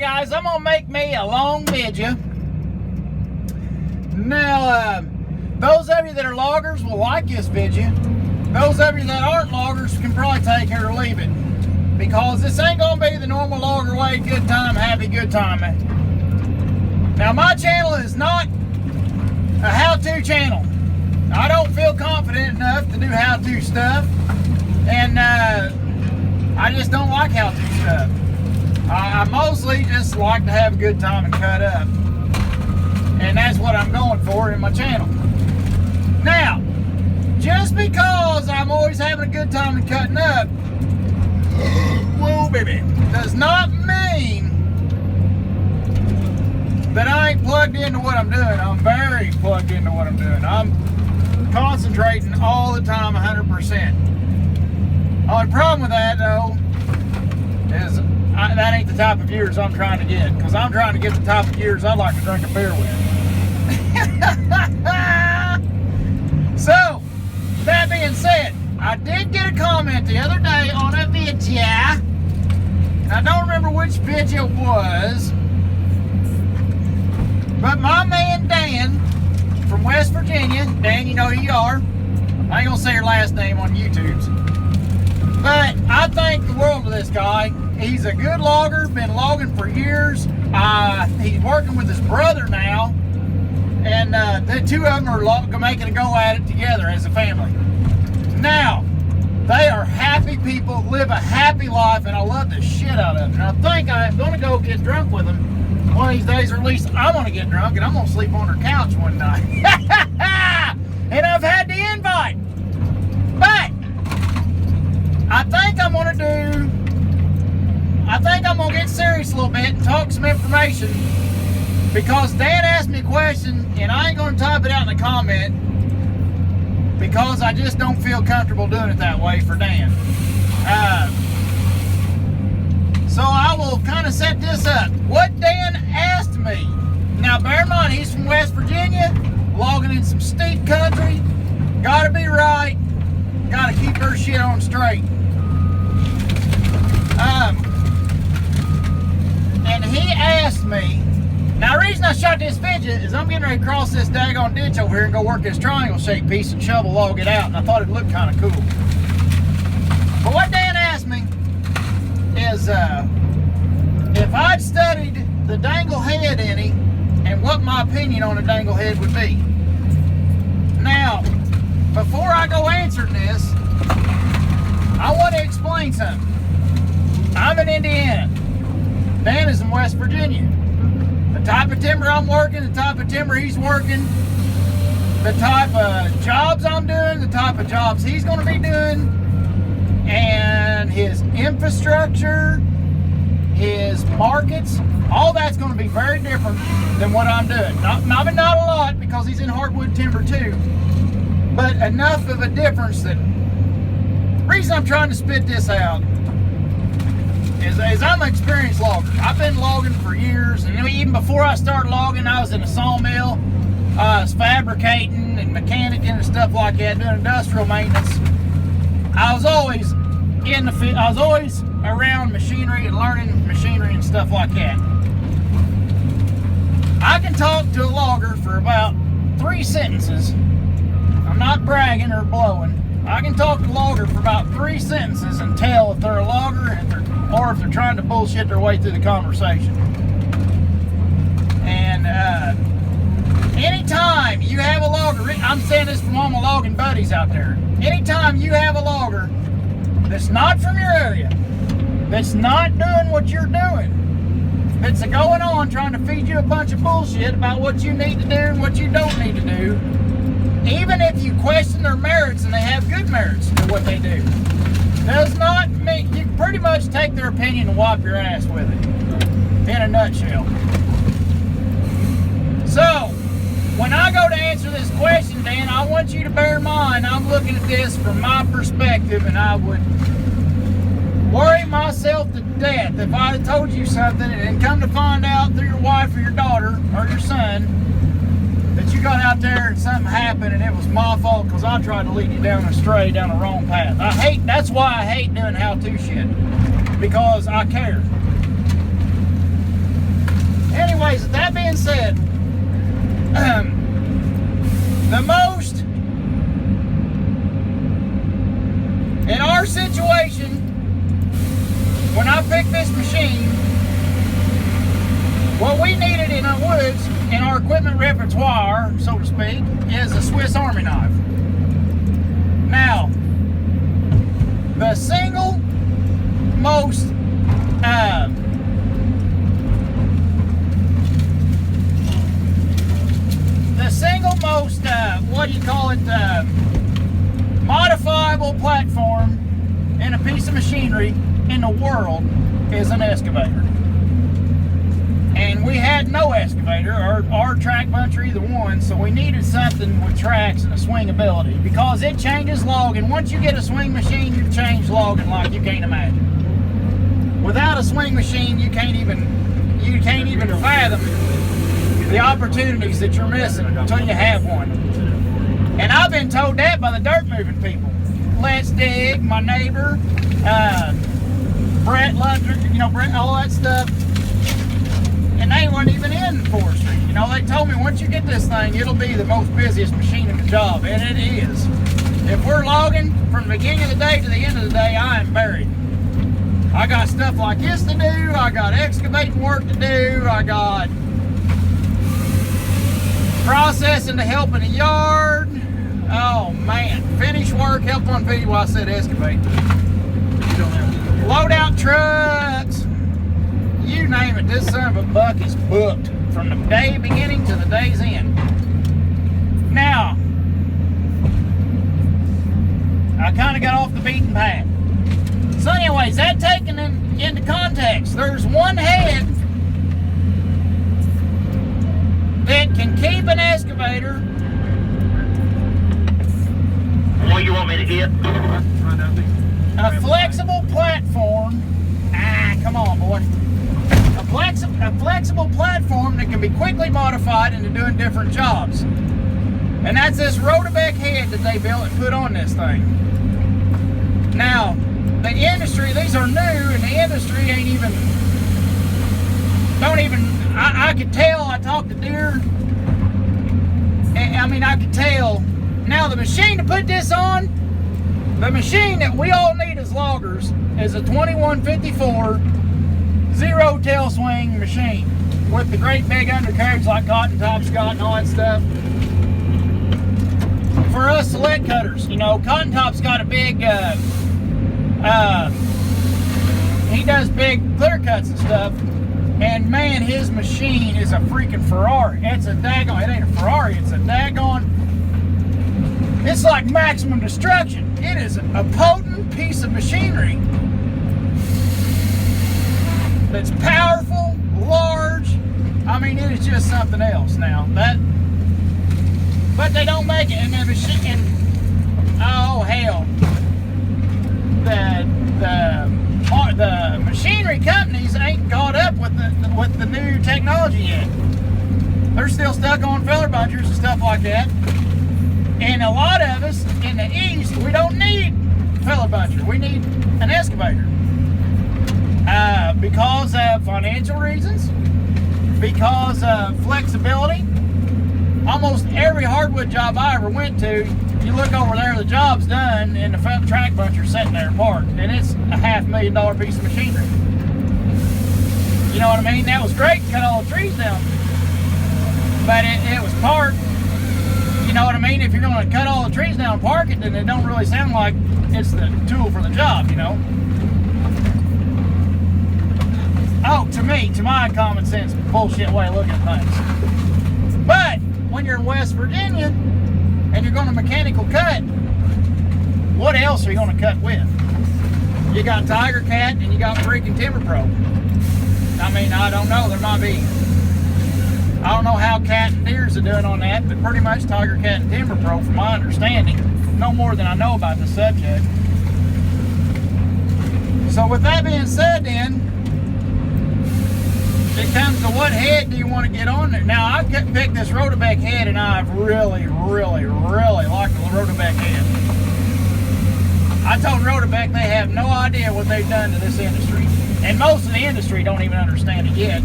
guys, I'm gonna make me a long vidja. Now, those of you that are loggers will like this vidja. Those of you that aren't loggers can probably take it or leave it, because this ain't gonna be the normal logger way, good time, happy, good time. Now, my channel is not a how-to channel. I don't feel confident enough to do how-to stuff, and I just don't like how-to stuff. I mostly just like to have a good time and cut up, and that's what I'm going for in my channel. Now, just because I'm always having a good time and cutting up, whoa baby, does not mean that I ain't plugged into what I'm doing. I'm very plugged into what I'm doing. I'm concentrating all the time, 100%. Only problem with that though is that ain't the type of viewers I'm trying to get, because I'm trying to get the type of viewers I'd like to drink a beer with. So, that being said, I did get a comment the other day on a vidja. I don't remember which vidja it was, but my man Dan from West Virginia, Dan, you know who you are. I ain't gonna say your last name on YouTube's, but I thank the world of this guy. He's a good logger, been logging for years. He's working with his brother now, and the two of them are making a go at it together as a family. Now, they are happy people, live a happy life, and I love the shit out of them. And I think I'm going to go get drunk with them one of these days, or at least I'm going to get drunk, and I'm going to sleep on their couch one night. And I've had the invite. But I think I'm going to get serious a little bit and talk some information, because Dan asked me a question, and I ain't going to type it out in the comment, because I just don't feel comfortable doing it that way for Dan. So I will kind of set this up. What Dan asked me. Now bear in mind, he's from West Virginia, logging in some steep country. Gotta be right. Gotta keep her shit on straight. And he asked me, now the reason I shot this vidja is I'm getting ready to cross this daggone ditch over here and go work this triangle shaped piece and shovel log it out, and I thought it looked kind of cool. But what Dan asked me is if I'd studied the dangle head any and what my opinion on a dangle head would be. Now, before I go answering this, I want to explain something. I'm in Indiana. Dan is in West Virginia. The type of timber I'm working, the type of timber he's working, the type of jobs I'm doing, the type of jobs he's going to be doing, and his infrastructure, his markets, all that's going to be very different than what I'm doing. Not a lot, because he's in hardwood timber too, but enough of a difference that the reason I'm trying to spit this out is I'm an experienced logger. I've been logging for years, and even before I started logging, I was in a sawmill. I was fabricating and mechanicing and stuff like that, doing industrial maintenance. I was always in the field. I was always around machinery and learning machinery and stuff like that. I can talk to a logger for about 3 sentences. I'm not bragging or blowing. I can talk to a logger for about 3 sentences and tell if they're a logger or if they're trying to bullshit their way through the conversation. And anytime you have a logger, I'm saying this from all my logging buddies out there, anytime you have a logger that's not from your area, that's not doing what you're doing, that's going on trying to feed you a bunch of bullshit about what you need to do and what you don't need to do, even if you question their merits and they have good merits to what they do, does not mean you can pretty much take their opinion and wipe your ass with it, in a nutshell. So, when I go to answer this question, Dan, I want you to bear in mind I'm looking at this from my perspective, and I would worry myself to death if I had told you something and come to find out through your wife or your daughter or your son that you got out there and something happened and it was my fault because I tried to lead you down the wrong path. That's why I hate doing how-to shit, because I care. anyways, with that being said, the most in our situation, when I picked this machine, what we needed in the woods, in our equipment repertoire, so to speak, is a Swiss Army knife. Now, the single most what do you call it, modifiable platform in a piece of machinery in the world is an excavator. And we had no excavator or track buncher, either one, so we needed something with tracks and a swingability, because it changes logging. Once you get a swing machine, you change logging like you can't imagine. Without a swing machine, you can't even fathom the opportunities that you're missing until you have one. And I've been told that by the dirt moving people. Let's Dig, my neighbor, Brett Ludger, Brett, all that stuff. And they weren't even in forestry. They told me once you get this thing, it'll be the most busiest machine in the job, and it is. If we're logging from the beginning of the day to the end of the day, I am buried. I got stuff like this to do, I got excavating work to do, I got processing to help in the yard. Oh man, finish work, help on video. Well, I said excavate. Load out trucks. You name it, this son of a buck is booked from the day beginning to the day's end. Now, I kind of got off the beaten path. So anyways, that taken into context, there's one head that can keep an excavator. What do you want me to get? A flexible platform. Come on, boy. A flexible platform that can be quickly modified into doing different jobs. And that's this Rotobeck head that they built and put on this thing. Now, the industry, these are new, and the industry ain't even, I could tell, I talked to deer, I could tell. Now, the machine to put this on, the machine that we all need as loggers is a 2154 zero tail swing machine with the great big undercarriage like Cotton Top's got and all that stuff. For us select cutters, Cotton Top's got a big, he does big clear cuts and stuff, and man, his machine is a freaking Ferrari. It's a daggone, it ain't a Ferrari, it's a daggone, it's like maximum destruction. It is a potent piece of machinery that's powerful, large. It is just something else now. But they don't make it, and the machine, oh hell, the machinery companies ain't caught up with the new technology yet. They're still stuck on feller bunchers and stuff like that. And a lot of us in the east, we don't need feller buncher. We need an excavator. Because of financial reasons, because of flexibility. Almost every hardwood job I ever went to, you look over there, the job's done, and the track buncher's sitting there parked, and it's a $500,000 piece of machinery. You know what I mean? That was great to cut all the trees down, but it was parked. You know what I mean? If you're going to cut all the trees down and park it, then it don't really sound like it's the tool for the job, Oh, to my common sense bullshit way of looking at things. But when you're in West Virginia and you're going to mechanical cut, what else are you going to cut with? You got Tiger Cat and you got freaking Timber Pro. I don't know. There might be. I don't know how Cat and Deers are doing on that, but pretty much Tiger Cat and Timber Pro, from my understanding, no more than I know about the subject. So with that being said, then it comes to what head do you want to get on there. Now, I picked this Rotobeck head, and I've really, really, really liked the Rotobeck head. I told Rodebeck they have no idea what they've done to this industry. And most of the industry don't even understand it yet.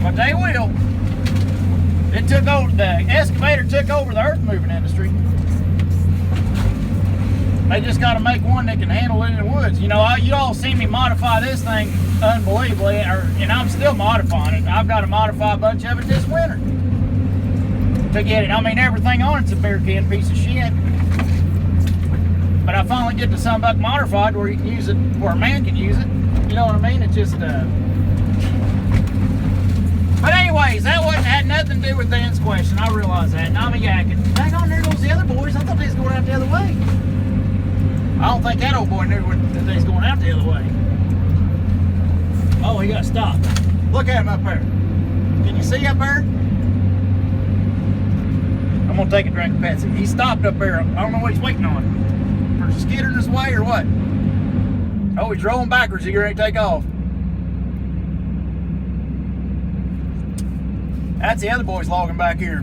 But they will. It took over, the excavator took over the earth moving industry. They just got to make one that can handle it in the woods. You know, you all see me modify this thing unbelievably, and I'm still modifying it. I've got to modify a bunch of it this winter to get it. I mean, everything on it's a beer can piece of shit. But I finally get the sunbuck modified where you can use it, where a man can use it. You know what I mean? It's just, But anyways, that had nothing to do with Dan's question. I realize that. And I'm a yakking. Hang on, there goes the other boys. I thought they was going out the other way. I don't think that old boy knew that they was going out the other way. Oh, he got stopped. Look at him up there. Can you see up there? I'm gonna take a drink of Pepsi. He stopped up there. I don't know what he's waiting on. For a skidder in his way or what? Oh, he's rolling backwards. He's ready to take off. That's the other boys logging back here,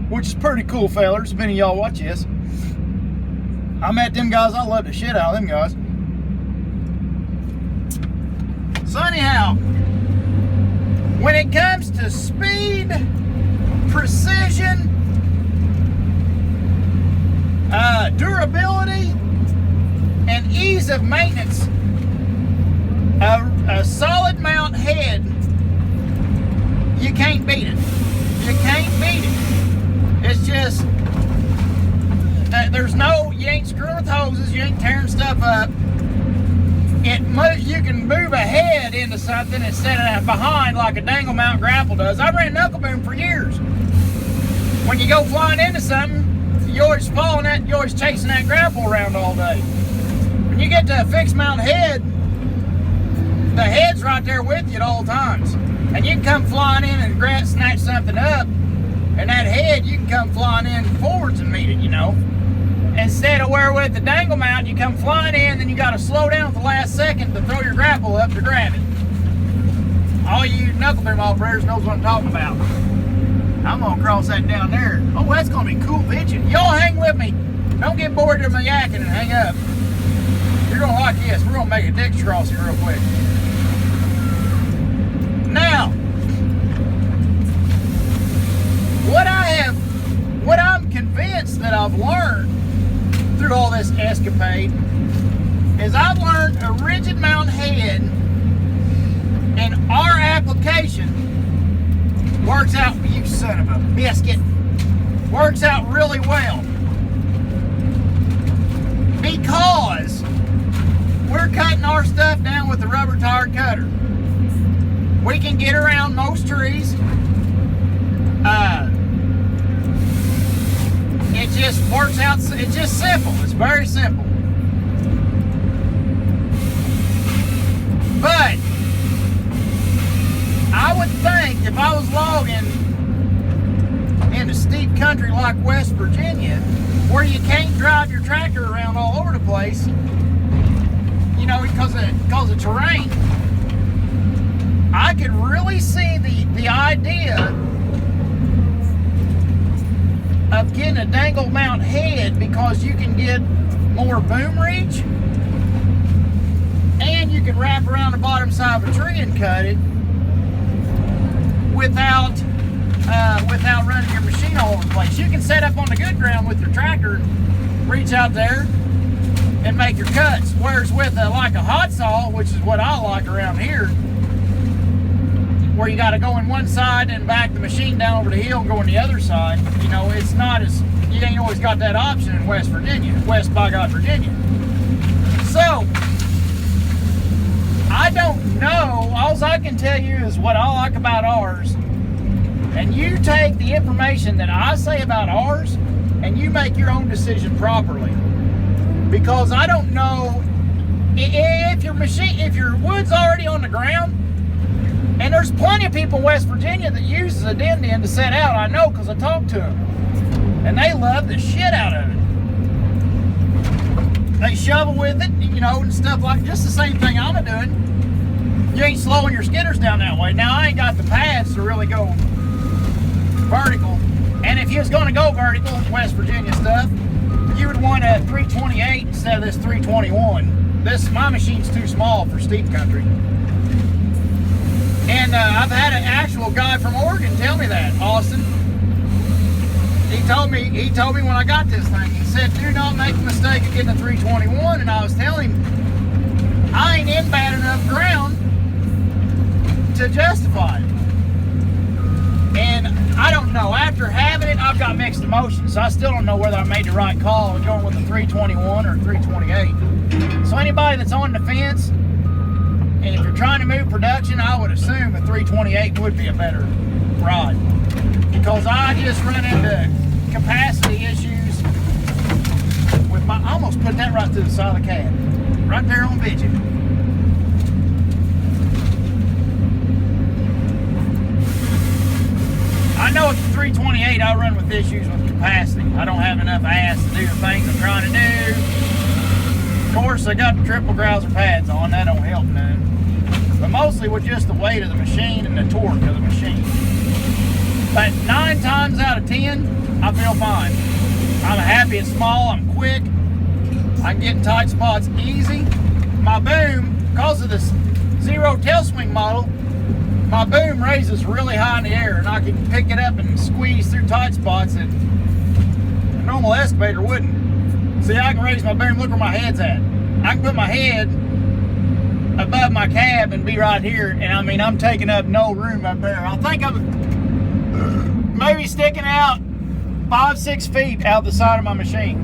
which is pretty cool, fellers. If any of y'all watch this, I met them guys. I love the shit out of them guys. So anyhow, when it comes to speed, precision, durability, and ease of maintenance, a solid mount head, you can't beat it. You can't beat it. It's just there's no, you ain't screwing with hoses, you ain't tearing stuff up. You can move ahead into something instead of behind like a dangle mount grapple does. I ran knuckle boom for years. When you go flying into something, you're always you're always chasing that grapple around all day. When you get to a fixed mount head, the head's right there with you at all times. And you can come flying in and snatch something up, and that head, you can come flying in forwards and meet it, you know. Instead of where with the dangle mount, you come flying in, then you got to slow down at the last second to throw your grapple up to grab it. All you knuckle boom operators knows what I'm talking about. I'm going to cross that down there. Oh, that's going to be cool pitching. Y'all hang with me. Don't get bored of my yakking and hang up. You're going to like this. We're going to make a ditch crossing real quick. Now, what I'm convinced that I've learned through all this escapade is I've learned a rigid mount head in our application works out, you son of a biscuit, works out really well because we're cutting our stuff down with the rubber tire cutter. We can get around most trees. It just works out, it's just simple, it's very simple. But I would think if I was logging in a steep country like West Virginia, where you can't drive your tractor around all over the place, you know, because of terrain, I could really see the idea of getting a dangle mount head because you can get more boom reach and you can wrap around the bottom side of a tree and cut it without running your machine all over the place. You can set up on the good ground with your tractor, reach out there and make your cuts. Whereas with like a hot saw, which is what I like around here, where you got to go in one side and back the machine down over the hill and go on the other side. You know, it's not as, you ain't always got that option in West Virginia, West by God, Virginia. So, I don't know, all I can tell you is what I like about ours, and you take the information that I say about ours, and you make your own decision properly. Because I don't know, if your wood's already on the ground, and there's plenty of people in West Virginia that uses a din to set out. I know because I talked to them. And they love the shit out of it. They shovel with it, you know, and stuff like just the same thing I'm doing. You ain't slowing your skidders down that way. Now, I ain't got the pads to really go vertical. And if you was going to go vertical, West Virginia stuff, you would want a 328 instead of this 321. My machine's too small for steep country. And I've had an actual guy from Oregon tell me that, Austin. He told me when I got this thing, he said, do not make the mistake of getting a 321. And I was telling him, I ain't in bad enough ground to justify it. And I don't know, after having it, I've got mixed emotions. So I still don't know whether I made the right call going with a 321 or a 328. So anybody that's on the fence, and if you're trying to move production, I would assume a 328 would be a better rod. Because I just run into capacity issues with my, I almost put that right through the side of the cab. Right there on vidja. I know with the 328 I run with issues with capacity. I don't have enough ass to do the things I'm trying to do. Of course, I got the triple grouser pads on, that don't help none. But mostly with just the weight of the machine and the torque of the machine. But 9 times out of 10, I feel fine. I'm happy it's small, I'm quick. I can get in tight spots easy. My boom, because of this zero tail swing model, my boom raises really high in the air and I can pick it up and squeeze through tight spots that a normal excavator wouldn't. See, I can raise my boom, look where my head's at. I can put my head above my cab and be right here, and I mean, I'm taking up no room up there. I think I'm maybe sticking out 5-6 feet out the side of my machine.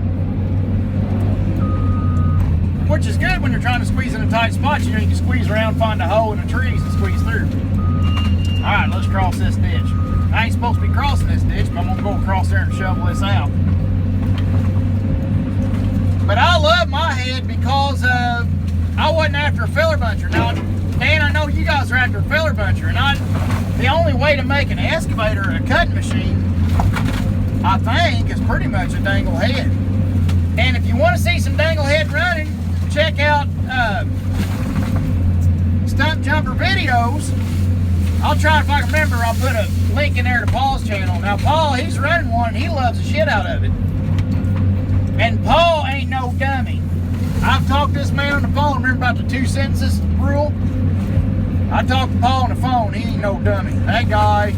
Which is good when you're trying to squeeze in a tight spot. You know, you can squeeze around, find a hole in the trees and squeeze through. All right, let's cross this ditch. I ain't supposed to be crossing this ditch, but I'm gonna go across there and shovel this out. But I love my head because I wasn't after a filler buncher. Now, Dan, I know you guys are after a filler buncher, and the only way to make an excavator a cutting machine, I think, is pretty much a dangle head. And if you want to see some dangle head running, check out Stump Jumper videos. I'll try, if I can remember, I'll put a link in there to Paul's channel. Now, Paul, he's running one, and he loves the shit out of it. And Paul ain't no dummy. I've talked to this man on the phone, remember about the 2 sentences rule? I talked to Paul on the phone, he ain't no dummy. That guy,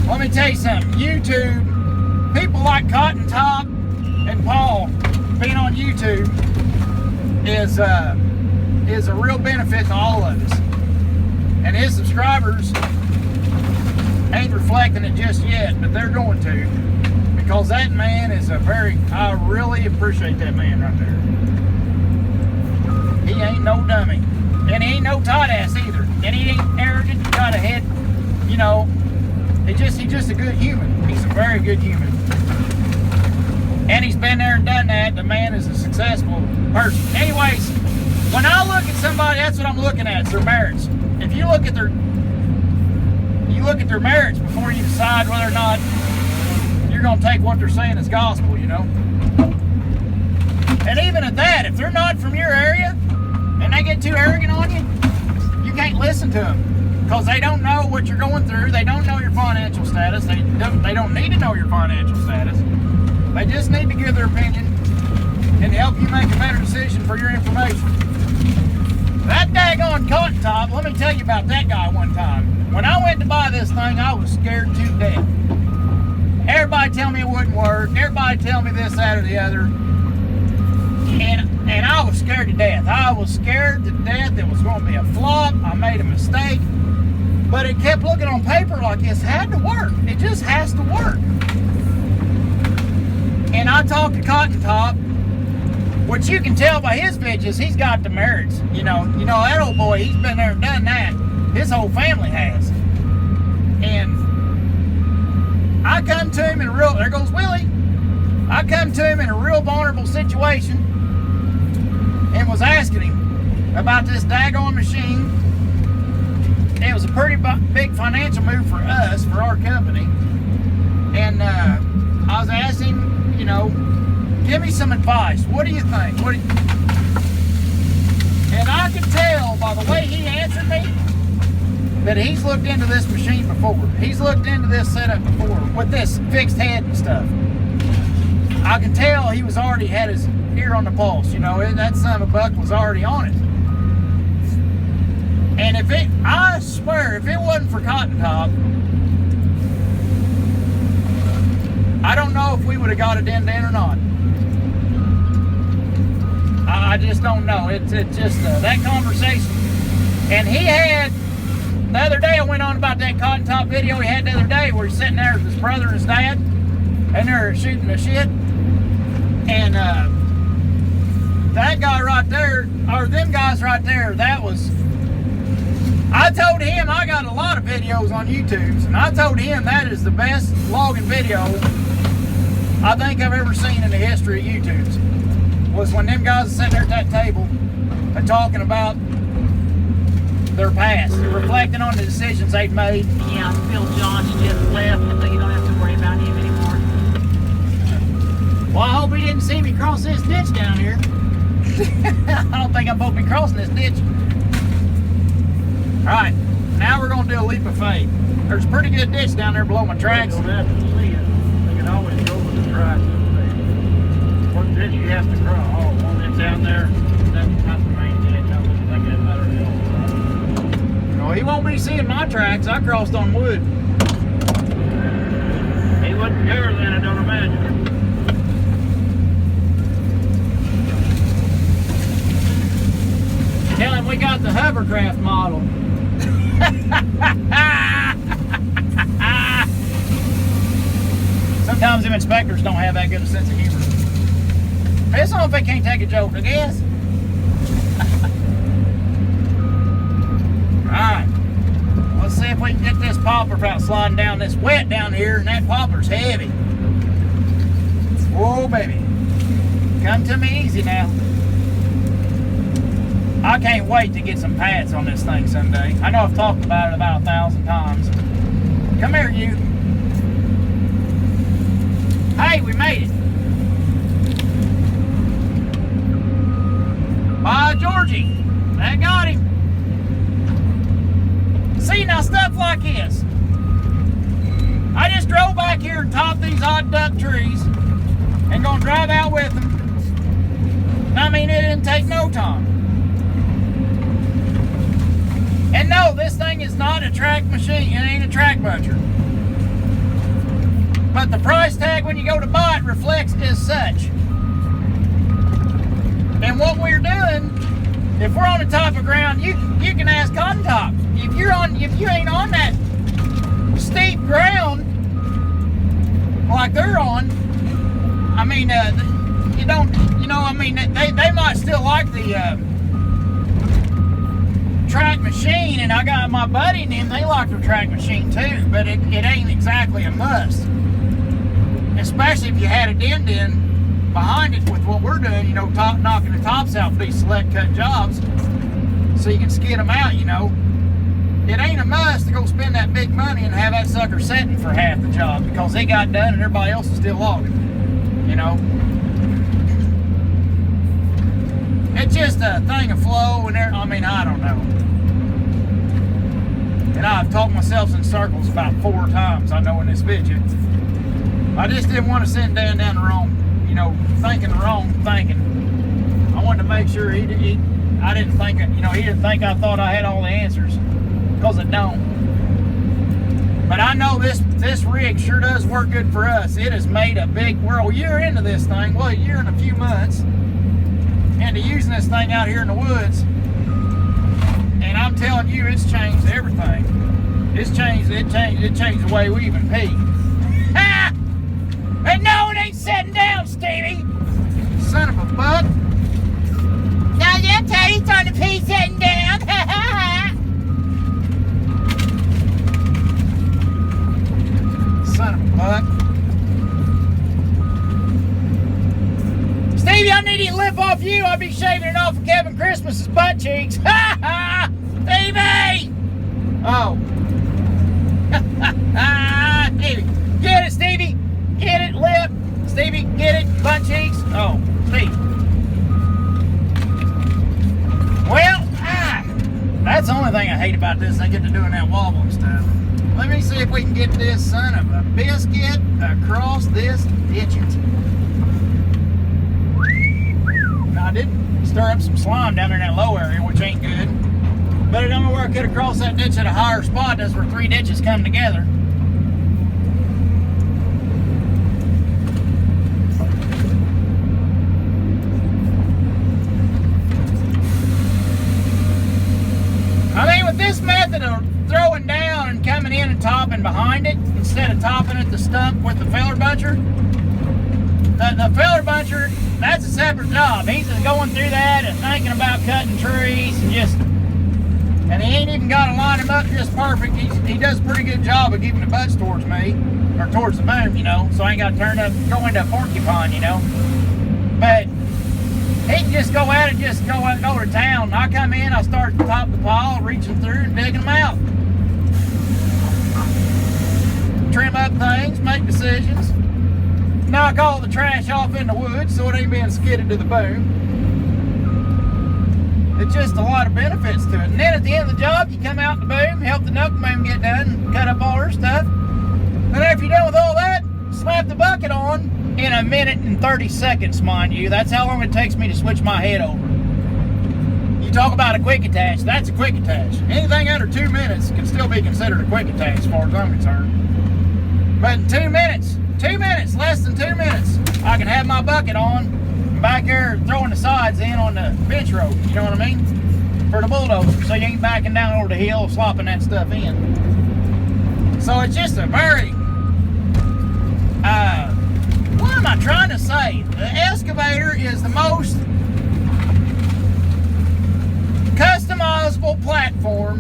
let me tell you something, YouTube, people like Cotton Top and Paul being on YouTube is a real benefit to all of us. And his subscribers ain't reflecting it just yet, but they're going to. Because that man is I really appreciate that man right there. He ain't no dummy. And he ain't no tight ass either. And he ain't arrogant, got a head, you know. He's just a good human. He's a very good human. And he's been there and done that. The man is a successful person. Anyways, when I look at somebody, that's what I'm looking at, it's their merits. If you look at their merits before you decide whether or not you're going to take what they're saying as gospel, you know. And even at that, if they're not from your area and they get too arrogant on you, you can't listen to them because they don't know what you're going through. They don't know your financial status. They don't need to know your financial status. They just need to give their opinion and help you make a better decision for your information. That daggone Cotton Top, let me tell you about that guy one time. When I went to buy this thing, I was scared to death. Everybody tell me it wouldn't work. Everybody tell me this, that, or the other. And I was scared to death. I was scared to death it was going to be a flop. I made a mistake. But it kept looking on paper like this had to work. It just has to work. And I talked to Cotton Top, which you can tell by his vidjas, he's got the merits. You know that old boy, he's been there and done that. His whole family has. And I come to him in a real, there goes Willie. I come to him in a real vulnerable situation and was asking him about this daggone machine. It was a pretty big financial move for us, for our company. And I was asking him, you know, give me some advice. What do you think? And I could tell by the way he answered me that he's looked into this machine before. He's looked into this setup before with this fixed head and stuff. I could tell he was already had his ear on the pulse. You know, that son of a buck was already on it. And I swear, if it wasn't for Cotton Top, I don't know if we would have got it in or not. I just don't know. It's just that conversation. And he had, the other day I went on about that Cotton Top video he had the other day where he's sitting there with his brother and his dad, and they're shooting the shit. And that guy right there, or them guys right there, that was, I told him, I got a lot of videos on YouTube, and I told him that is the best logging video I think I've ever seen in the history of YouTube. Was when them guys are sitting there at that table and talking about their past, reflecting on the decisions they've made. Yeah, Phil John's just left, so you don't have to worry about him anymore. Well, I hope he didn't see me cross this ditch down here. I don't think I'm supposed to be crossing this ditch. Alright, now we're going to do a leap of faith. There's a pretty good ditch down there below my tracks. You don't have to see it. They can always go with the tracks. What ditch you have to cross? Oh, one that's down there. That's not the main ditch. I was thinking about it. No, he won't be seeing my tracks. I crossed on wood. He wouldn't care then, I don't imagine. Tell him we got the hovercraft model. Sometimes them inspectors don't have that good a sense of humor. It's on if they can't take a joke, I guess. Alright. Let's see if we can get this popper without sliding down this wet down here, and that popper's heavy. Whoa, baby. Come to me easy now. I can't wait to get some pads on this thing someday. I know I've talked about it about 1,000 times. Come here, you. Hey, we made it. Bye, Georgie. That got him. See, now stuff like this. I just drove back here and topped these odd duck trees and gonna drive out with them. I mean, it didn't take no time. And no, this thing is not a track machine. It ain't a track butcher. But the price tag when you go to buy it reflects as such. And what we're doing, if we're on the top of ground, you can ask Cotton Top. If you ain't on that steep ground like they're on, I mean, you don't, you know, I mean, they might still like the track machine, and I got my buddy and them, they like the track machine too, but it ain't exactly a must. Especially if you had a dent in behind it with what we're doing, you know, knocking the tops out for these select cut jobs so you can skid them out, you know. It ain't a must to go spend that big money and have that sucker setting for half the job because they got done and everybody else is still logging, you know. It's just a thing of flow and I mean, I don't know. And I've talked myself in circles about 4 times, I know, in this video. I just didn't want to send Dan down the wrong, you know, thinking the wrong thinking. I wanted to make sure I didn't think, you know, he didn't think I thought I had all the answers, because I don't. But I know this rig sure does work good for us. It has made a big, we're a year into this thing, well, a year and a few months into using this thing out here in the woods. And I'm telling you, it's changed everything. It changed the way we even pee. Ha! And no, it ain't sitting down, Stevie! Son of a buck. Now that's how he's trying to pee sitting down. Son of a buck. Stevie, I need to lip off you. I'll be shaving it off of Kevin Christmas's butt cheeks. Ha ha! Stevie! Oh. Stevie. Get it, Stevie. Get it, lip. Stevie, get it, butt cheeks. Oh, Steve. Well, that's the only thing I hate about this. I get to doing that wobbling stuff. Let me see if we can get this son of a biscuit across this ditch. it, stir up some slime down there in that low area, which ain't good. But I don't know where I could have crossed that ditch at a higher spot. That's where 3 ditches come together. I mean, with this method of throwing down and coming in and topping behind it, instead of topping at the stump with the feller buncher, the feller buncher, that's a separate job. He's just going through that and thinking about cutting trees and he ain't even got to line him up just perfect. He does a pretty good job of keeping the butts towards me, or towards the boom, you know, so I ain't got to go into a porcupine, you know. But he can just go at it, just go to town. I come in, I start at the top of the pile, reaching through and digging them out. Trim up things, make decisions. Knock all the trash off in the woods so it ain't being skidded to the boom. It's just a lot of benefits to it. And then at the end of the job, you come out in the boom, help the knuckle boom get done, cut up all her stuff. And after you're done with all that, slap the bucket on in 1 minute and 30 seconds, mind you. That's how long it takes me to switch my head over. You talk about a quick attach, that's a quick attach. Anything under 2 minutes can still be considered a quick attach as far as I'm concerned. But in 2 minutes, less than 2 minutes, I can have my bucket on, back there throwing the sides in on the bench rope, you know what I mean? For the bulldozer, so you ain't backing down over the hill, slopping that stuff in. So it's just a very, what am I trying to say? The excavator is the most customizable platform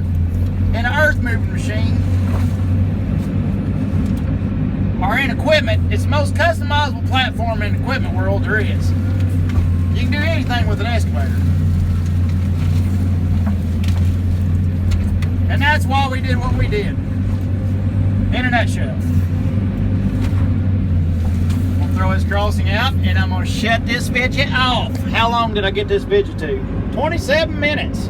in an earth moving machine, or in equipment. It's the most customizable platform in the equipment world there is. You can do anything with an excavator. And that's why we did what we did. In a nutshell. We'll throw this crossing out and I'm going to shut this vidja off. How long did I get this vidja to? 27 minutes.